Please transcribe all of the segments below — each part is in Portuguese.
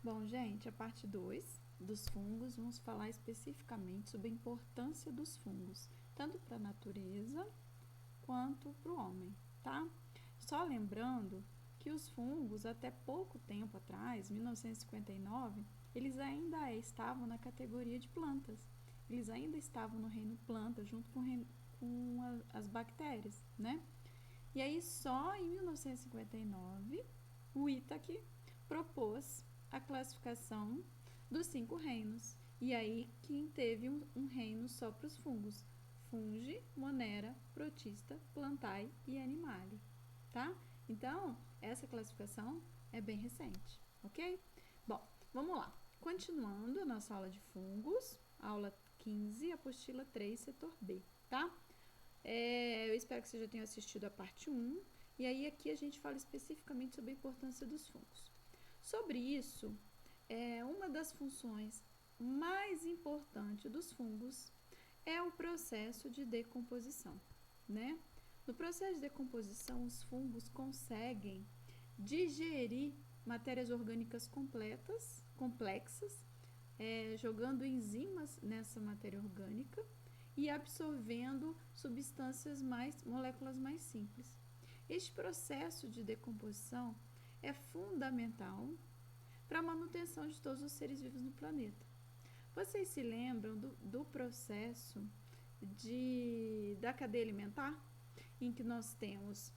Bom, gente, a parte 2 dos fungos, vamos falar especificamente sobre a importância dos fungos, tanto para a natureza quanto para o homem, tá? Só lembrando que os fungos, até pouco tempo atrás, 1959, eles ainda estavam na categoria de plantas. Eles ainda estavam no reino planta, junto com as bactérias, né? E aí, só em 1959, o Itaque propôs a classificação dos 5 reinos. E aí, quem teve um reino só para os fungos: Fungi, Monera, Protista, Plantae e Animae, tá? Então, essa classificação é bem recente, ok? Bom, vamos lá. Continuando a nossa aula de fungos, aula 15, apostila 3, setor B, tá? Eu espero que você já tenha assistido a parte 1, e aí aqui a gente fala especificamente sobre a importância dos fungos. Sobre isso, uma das funções mais importantes dos fungos é o processo de decomposição, né? No processo de decomposição, os fungos conseguem digerir matérias orgânicas complexas, jogando enzimas nessa matéria orgânica e absorvendo moléculas mais simples. Este processo de decomposição é fundamental para a manutenção de todos os seres vivos no planeta. Vocês se lembram do processo da cadeia alimentar, em que nós temos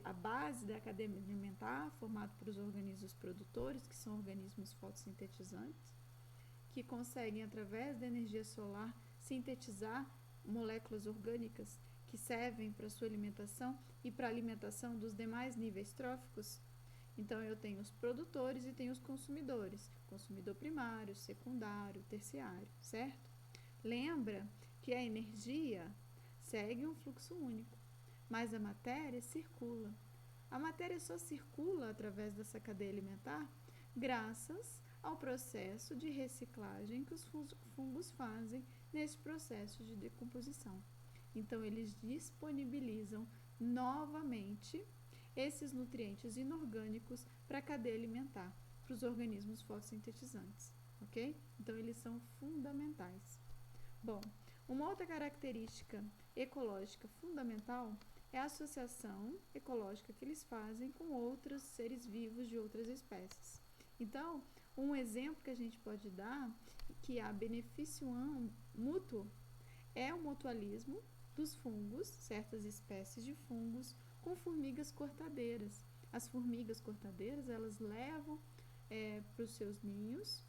a base da cadeia alimentar, formada por os organismos produtores, que são organismos fotossintetizantes, que conseguem, através da energia solar, sintetizar moléculas orgânicas que servem para a sua alimentação e para a alimentação dos demais níveis tróficos. Então, eu tenho os produtores e tenho os consumidores, consumidor primário, secundário, terciário, certo? Lembra que a energia segue um fluxo único, mas a matéria circula. A matéria só circula através dessa cadeia alimentar graças ao processo de reciclagem que os fungos fazem nesse processo de decomposição. Então, eles disponibilizam novamente esses nutrientes inorgânicos para a cadeia alimentar, para os organismos fotossintetizantes, ok? Então, eles são fundamentais. Bom, uma outra característica ecológica fundamental é a associação ecológica que eles fazem com outros seres vivos de outras espécies. Então, um exemplo que a gente pode dar, que há benefício mútuo, é o mutualismo dos fungos, certas espécies de fungos, com formigas cortadeiras. As formigas cortadeiras, elas levam para os seus ninhos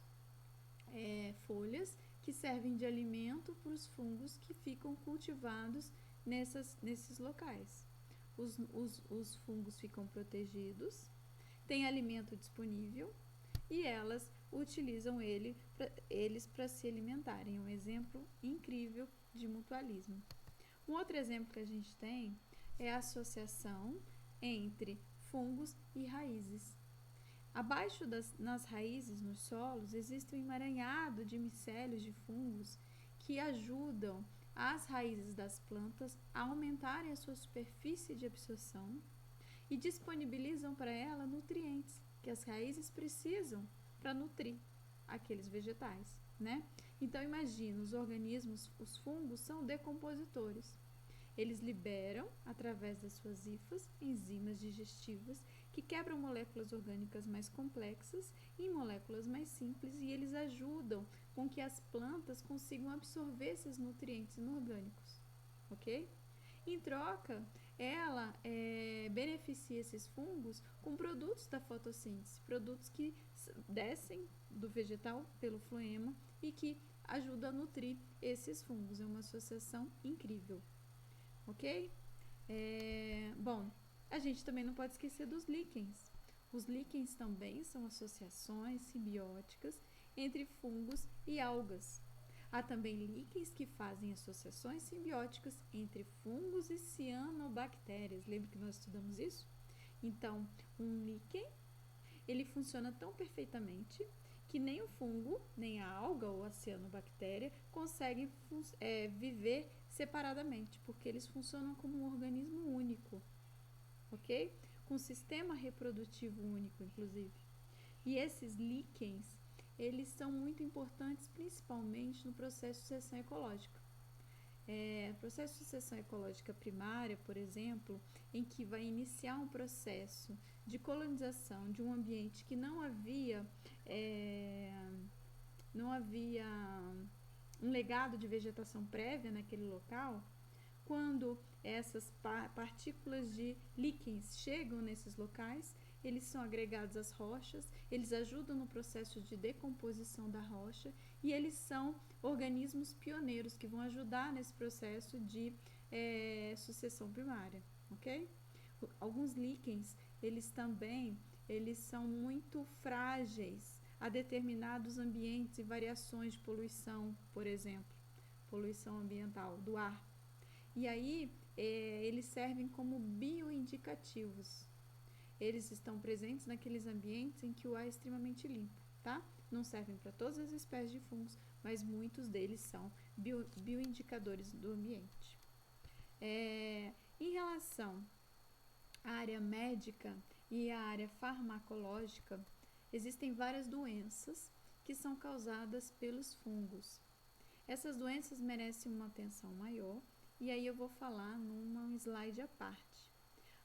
folhas que servem de alimento para os fungos que ficam cultivados nesses locais. Os fungos ficam protegidos, têm alimento disponível e elas utilizam eles para se alimentarem. Um exemplo incrível de mutualismo. Um outro exemplo que a gente tem é a associação entre fungos e raízes. Abaixo nas raízes, nos solos, existe um emaranhado de micélios de fungos que ajudam as raízes das plantas a aumentarem a sua superfície de absorção e disponibilizam para ela nutrientes que as raízes precisam para nutrir aqueles vegetais, né? Então, imagina, os fungos são decompositores. Eles liberam, através das suas hifas, enzimas digestivas que quebram moléculas orgânicas mais complexas em moléculas mais simples e eles ajudam com que as plantas consigam absorver esses nutrientes inorgânicos, ok? Em troca, ela beneficia esses fungos com produtos da fotossíntese, produtos que descem do vegetal pelo floema e que ajudam a nutrir esses fungos. É uma associação incrível, ok? Bom, a gente também não pode esquecer dos líquens. Os líquens também são associações simbióticas entre fungos e algas. Há também líquens que fazem associações simbióticas entre fungos e cianobactérias. Lembra que nós estudamos isso? Então, um líquen, ele funciona tão perfeitamente que nem o fungo, nem a alga ou a cianobactéria conseguem viver separadamente, porque eles funcionam como um organismo único, ok? Com um sistema reprodutivo único, inclusive. E esses líquens, eles são muito importantes principalmente no processo de sucessão ecológica. Processo de sucessão ecológica primária, por exemplo, em que vai iniciar um processo de colonização de um ambiente que não havia um legado de vegetação prévia naquele local. Quando essas partículas de líquens chegam nesses locais, eles são agregados às rochas, eles ajudam no processo de decomposição da rocha e eles são organismos pioneiros que vão ajudar nesse processo de sucessão primária, ok? Alguns líquens, eles são muito frágeis a determinados ambientes e variações de poluição, por exemplo, poluição ambiental do ar. E aí, eles servem como bioindicativos. Eles estão presentes naqueles ambientes em que o ar é extremamente limpo, tá? Não servem para todas as espécies de fungos, mas muitos deles são bioindicadores do ambiente. Em relação à área médica e à área farmacológica, existem várias doenças que são causadas pelos fungos. Essas doenças merecem uma atenção maior, e aí eu vou falar num slide à parte.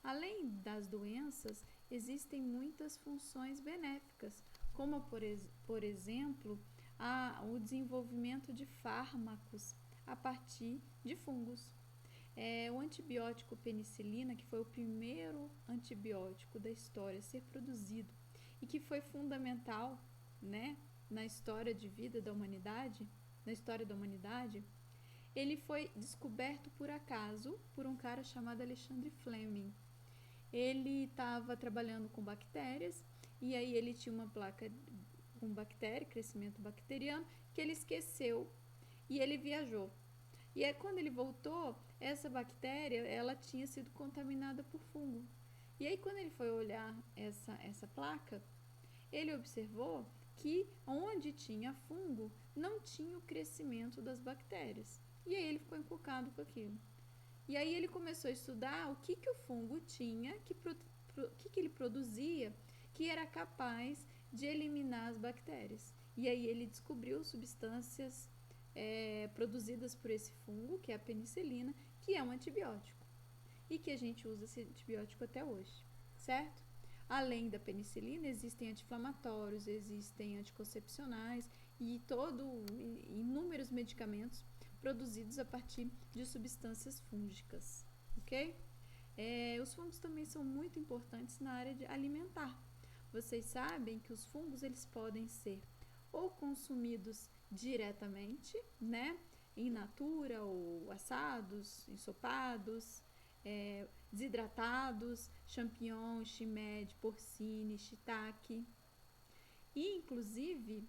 Além das doenças, existem muitas funções benéficas, como, por exemplo, o desenvolvimento de fármacos a partir de fungos. O antibiótico penicilina, que foi o primeiro antibiótico da história a ser produzido e que foi fundamental, né, na história de vida da humanidade, ele foi descoberto por acaso por um cara chamado Alexandre Fleming. Ele estava trabalhando com bactérias e aí ele tinha uma placa com bactéria, crescimento bacteriano, que ele esqueceu e ele viajou. E aí quando ele voltou, essa bactéria, ela tinha sido contaminada por fungo. E aí quando ele foi olhar essa placa, ele observou que onde tinha fungo não tinha o crescimento das bactérias. E aí ele ficou encucado com aquilo. E aí ele começou a estudar o que o fungo tinha, o que ele produzia, que era capaz de eliminar as bactérias. E aí ele descobriu substâncias produzidas por esse fungo, que é a penicilina, que é um antibiótico. E que a gente usa esse antibiótico até hoje, certo? Além da penicilina, existem anti-inflamatórios, existem anticoncepcionais e inúmeros medicamentos produzidos a partir de substâncias fúngicas, ok? Os fungos também são muito importantes na área de alimentar. Vocês sabem que os fungos eles podem ser ou consumidos diretamente, né, in natura, ou assados, ensopados, desidratados, champignons, shimeji, porcine, shiitake. E, inclusive,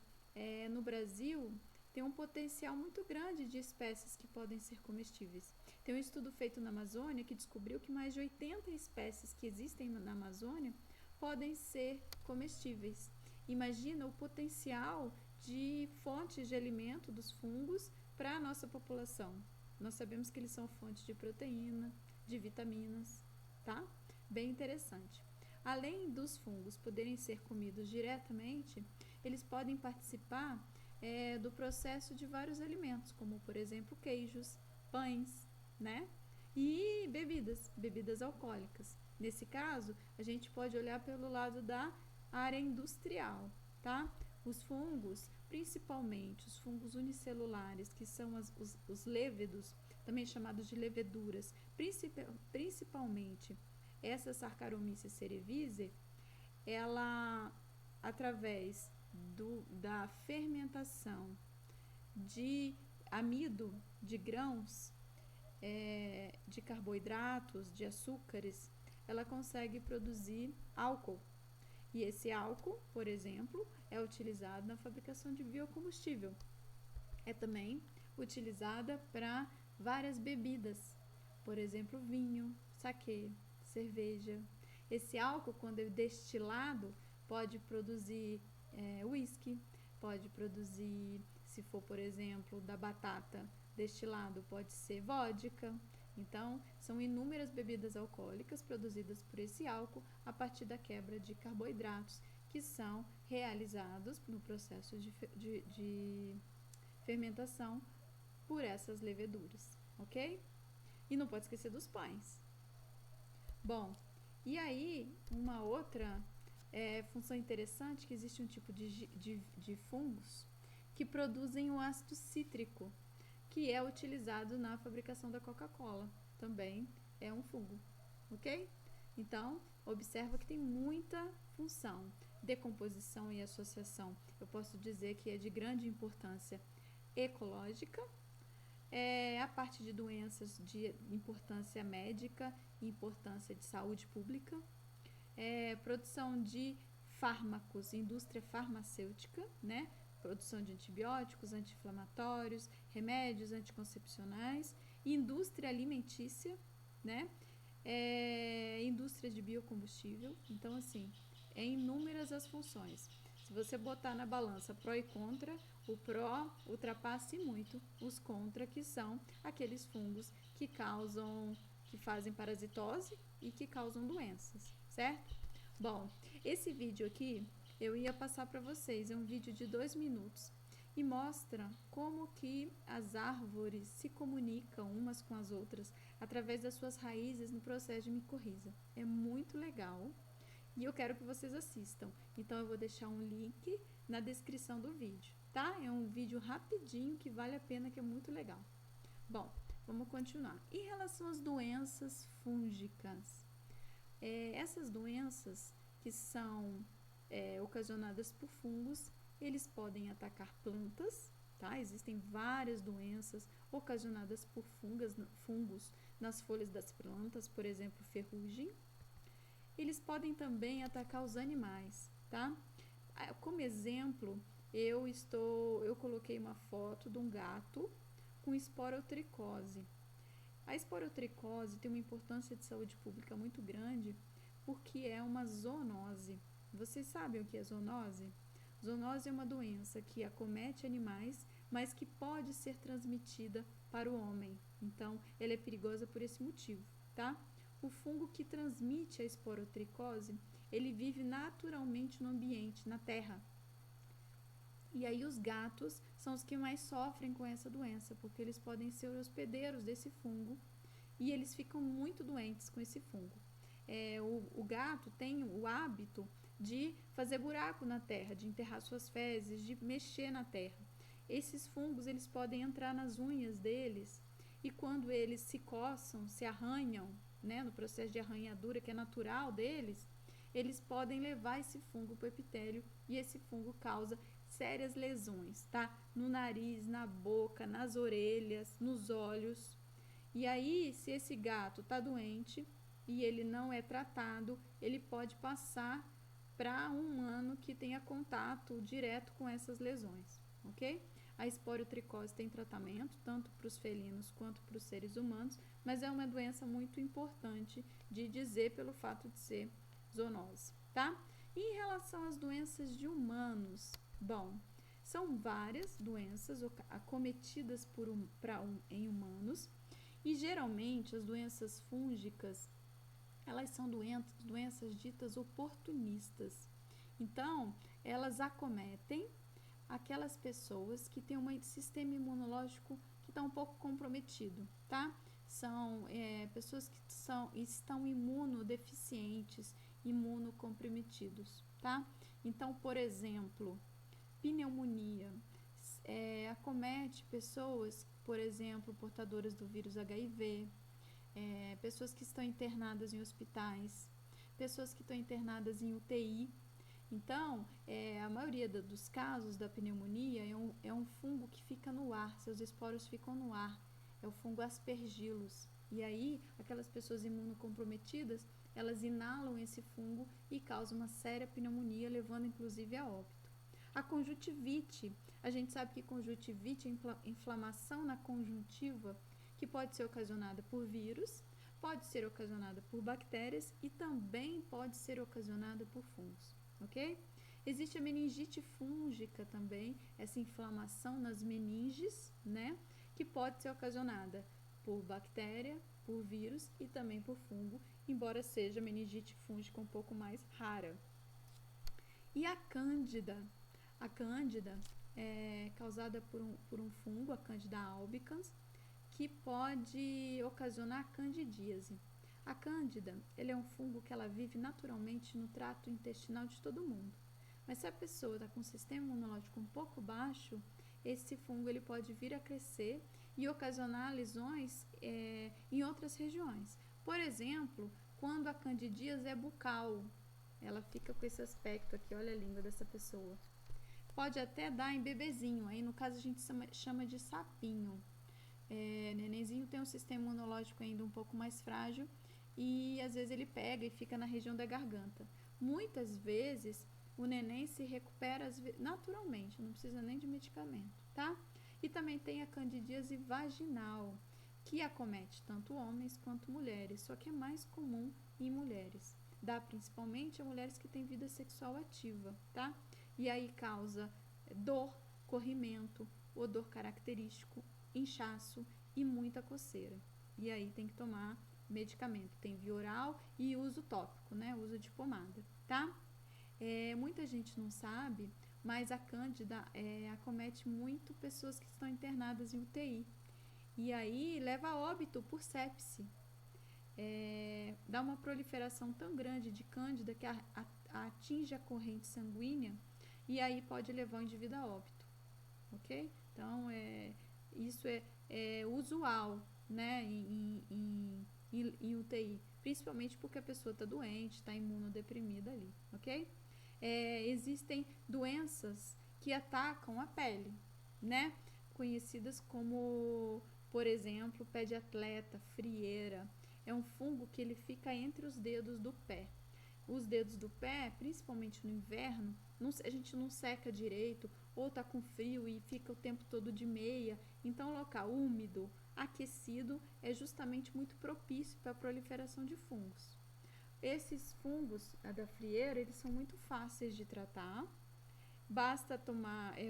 no Brasil, tem um potencial muito grande de espécies que podem ser comestíveis. Tem um estudo feito na Amazônia que descobriu que mais de 80 espécies que existem na Amazônia podem ser comestíveis. Imagina o potencial de fontes de alimento dos fungos para a nossa população. Nós sabemos que eles são fontes de proteína, de vitaminas, tá? Bem interessante. Além dos fungos poderem ser comidos diretamente, eles podem participar do processo de vários alimentos, como por exemplo queijos, pães, né? E bebidas alcoólicas. Nesse caso, a gente pode olhar pelo lado da área industrial, tá? Os fungos, principalmente os fungos unicelulares, que são os lévedos, também chamados de leveduras, principalmente essa Saccharomyces cerevisiae, ela, através da fermentação de amido, de grãos, de carboidratos, de açúcares, ela consegue produzir álcool. E esse álcool, por exemplo, é utilizado na fabricação de biocombustível. É também utilizada para várias bebidas, por exemplo, vinho, saquê, cerveja. Esse álcool, quando é destilado, pode produzir whisky, pode produzir, se for, por exemplo, da batata destilado, pode ser vodka. Então, são inúmeras bebidas alcoólicas produzidas por esse álcool a partir da quebra de carboidratos que são realizados no processo de fermentação por essas leveduras, ok? E não pode esquecer dos pães. Bom, e aí uma outra função interessante, que existe um tipo de fungos que produzem o ácido cítrico, que é utilizado na fabricação da Coca-Cola. Também é um fungo, ok? Então, observa que tem muita função. Decomposição e associação, eu posso dizer que é de grande importância ecológica, a parte de doenças de importância médica e importância de saúde pública, produção de fármacos, indústria farmacêutica, né? Produção de antibióticos, anti-inflamatórios, remédios anticoncepcionais, indústria alimentícia, né? Indústria de biocombustível. Então, assim, é inúmeras as funções. Se você botar na balança pró e contra, o pró ultrapassa muito os contra, que são aqueles fungos que fazem parasitose e que causam doenças, certo? Bom, esse vídeo aqui eu ia passar para vocês, é um vídeo de 2 minutos e mostra como que as árvores se comunicam umas com as outras através das suas raízes no processo de micorriza. É muito legal e eu quero que vocês assistam. Então eu vou deixar um link na descrição do vídeo, tá? É um vídeo rapidinho que vale a pena, que é muito legal. Bom, vamos continuar. Em relação às doenças fúngicas, essas doenças que são ocasionadas por fungos, eles podem atacar plantas, tá? Existem várias doenças ocasionadas por fungos nas folhas das plantas, por exemplo, ferrugem. Eles podem também atacar os animais, tá? Como exemplo, eu coloquei uma foto de um gato com esporotricose. A esporotricose tem uma importância de saúde pública muito grande porque é uma zoonose. Vocês sabem o que é zoonose? Zoonose é uma doença que acomete animais, mas que pode ser transmitida para o homem. Então, ela é perigosa por esse motivo, tá? O fungo que transmite a esporotricose, ele vive naturalmente no ambiente, na terra. E aí os gatos são os que mais sofrem com essa doença, porque eles podem ser hospedeiros desse fungo e eles ficam muito doentes com esse fungo. O gato tem o hábito de fazer buraco na terra, de enterrar suas fezes, de mexer na terra. Esses fungos, eles podem entrar nas unhas deles e quando eles se coçam, se arranham, né, no processo de arranhadura que é natural deles, eles podem levar esse fungo para o epitélio e esse fungo causa sérias lesões, tá? No nariz, na boca, nas orelhas, nos olhos. E aí, se esse gato está doente e ele não é tratado, ele pode passar para um humano que tenha contato direto com essas lesões, ok? A esporotricose tem tratamento, tanto para os felinos quanto para os seres humanos, mas é uma doença muito importante de dizer pelo fato de ser zoonose, tá? E em relação às doenças de humanos, bom, são várias doenças acometidas em humanos e geralmente as doenças fúngicas, elas são doenças ditas oportunistas. Então, elas acometem aquelas pessoas que têm um sistema imunológico que está um pouco comprometido, tá? São pessoas que estão imunodeficientes, imunocomprometidos, tá? Então, por exemplo, pneumonia acomete pessoas, por exemplo, portadoras do vírus HIV, pessoas que estão internadas em hospitais, pessoas que estão internadas em UTI. Então, a maioria dos casos da pneumonia é um fungo que fica no ar, seus esporos ficam no ar, é o fungo aspergillus. E aí, aquelas pessoas imunocomprometidas, elas inalam esse fungo e causam uma séria pneumonia, levando inclusive a óbito. A conjuntivite, a gente sabe que conjuntivite é inflamação na conjuntiva, que pode ser ocasionada por vírus, pode ser ocasionada por bactérias e também pode ser ocasionada por fungos, ok? Existe a meningite fúngica também, essa inflamação nas meninges, né? Que pode ser ocasionada por bactéria, por vírus e também por fungo, embora seja a meningite fúngica um pouco mais rara. E a cândida? A cândida é causada por um fungo, a Candida albicans, que pode ocasionar candidíase. A cândida, ele é um fungo que ela vive naturalmente no trato intestinal de todo mundo. Mas se a pessoa está com o sistema imunológico um pouco baixo, esse fungo ele pode vir a crescer e ocasionar lesões em outras regiões. Por exemplo, quando a candidíase é bucal, ela fica com esse aspecto aqui, olha a língua dessa pessoa. Pode até dar em bebezinho, aí no caso a gente chama de sapinho. Nenenzinho tem um sistema imunológico ainda um pouco mais frágil e às vezes ele pega e fica na região da garganta. Muitas vezes o neném se recupera naturalmente, não precisa nem de medicamento, tá? E também tem a candidíase vaginal, que acomete tanto homens quanto mulheres, só que é mais comum em mulheres. Dá principalmente a mulheres que têm vida sexual ativa, tá? E aí causa dor, corrimento, odor característico, inchaço e muita coceira. E aí tem que tomar medicamento. Tem via oral e uso tópico, né? Uso de pomada, tá? Muita gente não sabe, mas a cândida acomete muito pessoas que estão internadas em UTI. E aí leva a óbito por sepse. Dá uma proliferação tão grande de cândida que atinge a corrente sanguínea e aí pode levar o indivíduo a óbito, ok? Então, isso é usual, né, em UTI, principalmente porque a pessoa está doente, está imunodeprimida ali, ok? Existem doenças que atacam a pele, né, conhecidas como, por exemplo, pé de atleta, frieira. É um fungo que ele fica entre os dedos do pé. Os dedos do pé, principalmente no inverno, a gente não seca direito, ou tá com frio e fica o tempo todo de meia. Então, local úmido, aquecido, é justamente muito propício para a proliferação de fungos. Esses fungos, a da frieira, eles são muito fáceis de tratar. Basta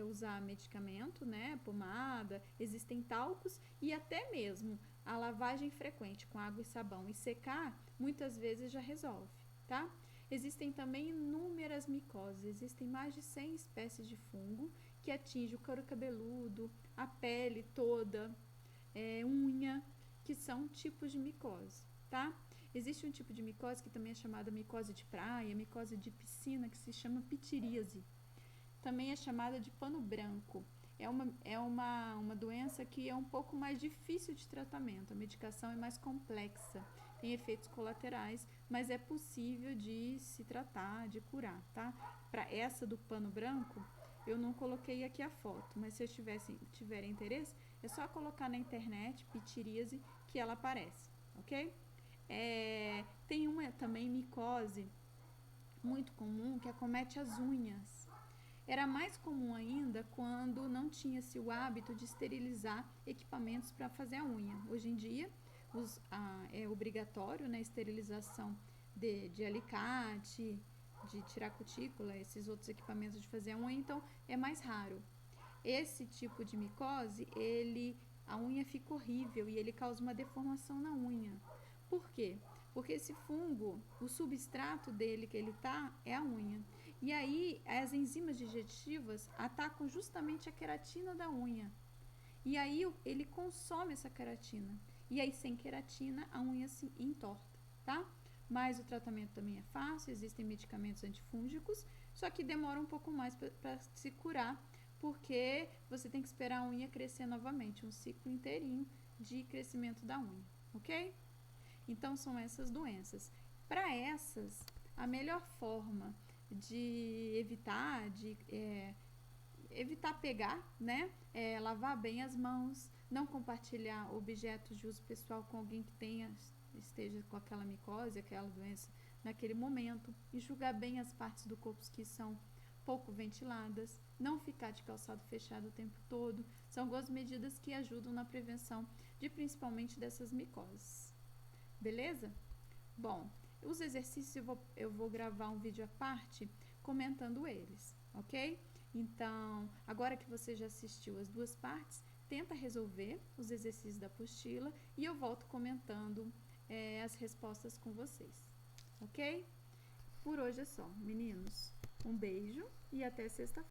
usar medicamento, né, pomada, existem talcos e até mesmo a lavagem frequente com água e sabão e secar, muitas vezes já resolve, tá? Existem também inúmeras micoses, existem mais de 100 espécies de fungo que atingem o couro cabeludo, a pele toda, unha, que são tipos de micose, tá? Existe um tipo de micose que também é chamada micose de praia, micose de piscina, que se chama pitiríase. Também é chamada de pano branco. É uma doença que é um pouco mais difícil de tratamento. A medicação é mais complexa, tem efeitos colaterais, mas é possível de se tratar, de curar, tá? Para essa do pano branco, eu não coloquei aqui a foto, mas se tiverem interesse, é só colocar na internet pitiríase que ela aparece, ok? Tem uma também micose muito comum que acomete as unhas. Era mais comum ainda quando não tinha-se o hábito de esterilizar equipamentos para fazer a unha. Hoje em dia é obrigatório, né, esterilização de alicate, de tirar cutícula, esses outros equipamentos de fazer a unha, então é mais raro. Esse tipo de micose, a unha fica horrível e ele causa uma deformação na unha. Por quê? Porque esse fungo, o substrato dele que ele tá, é a unha. E aí, as enzimas digestivas atacam justamente a queratina da unha. E aí, ele consome essa queratina. E aí, sem queratina, a unha se entorta, tá? Mas o tratamento também é fácil, existem medicamentos antifúngicos, só que demora um pouco mais para se curar, porque você tem que esperar a unha crescer novamente, um ciclo inteirinho de crescimento da unha, ok? Então, são essas doenças. Para essas, a melhor forma de evitar pegar, né? Lavar bem as mãos, não compartilhar objetos de uso pessoal com alguém que esteja com aquela micose, aquela doença naquele momento, enxugar bem as partes do corpo que são pouco ventiladas, não ficar de calçado fechado o tempo todo. São algumas medidas que ajudam na prevenção de principalmente dessas micoses. Beleza? Bom, os exercícios eu vou gravar um vídeo à parte comentando eles, ok? Então, agora que você já assistiu as duas partes, tenta resolver os exercícios da apostila e eu volto comentando as respostas com vocês, ok? Por hoje é só, meninos. Um beijo e até sexta-feira.